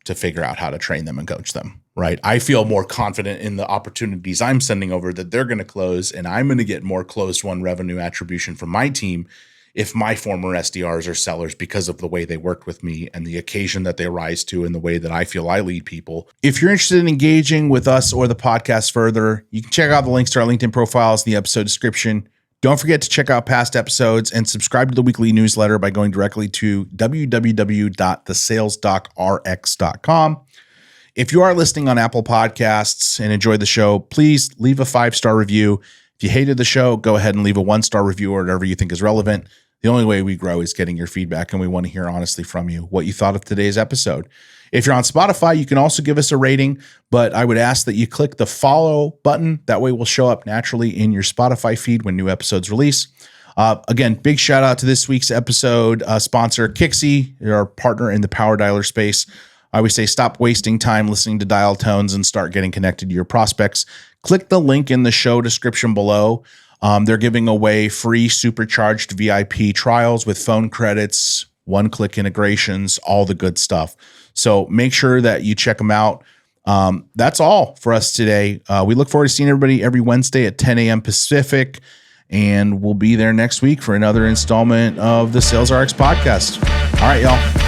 to figure out how to train them and coach them, right? I feel more confident in the opportunities I'm sending over that they're going to close and I'm going to get more closed won revenue attribution from my team if my former SDRs are sellers because of the way they worked with me and the occasion that they rise to and the way that I feel I lead people. If you're interested in engaging with us or the podcast further, you can check out the links to our LinkedIn profiles in the episode description. Don't forget to check out past episodes and subscribe to the weekly newsletter by going directly to www.thesalesdocrx.com. If you are listening on Apple Podcasts and enjoyed the show, please leave a 5-star review. If you hated the show, go ahead and leave a 1-star review or whatever you think is relevant. The only way we grow is getting your feedback, and we want to hear honestly from you what you thought of today's episode. If you're on Spotify, you can also give us a rating, but I would ask that you click the follow button. That way we'll show up naturally in your Spotify feed when new episodes release. Again, big shout out to this week's episode sponsor, Kixie, our partner in the power dialer space. I always say stop wasting time listening to dial tones and start getting connected to your prospects. Click the link in the show description below. They're giving away free supercharged VIP trials with phone credits, one-click integrations, all the good stuff. So make sure that you check them out. That's all for us today. We look forward to seeing everybody every Wednesday at 10 a.m. Pacific, and we'll be there next week for another installment of the Sales RX podcast. All right, y'all.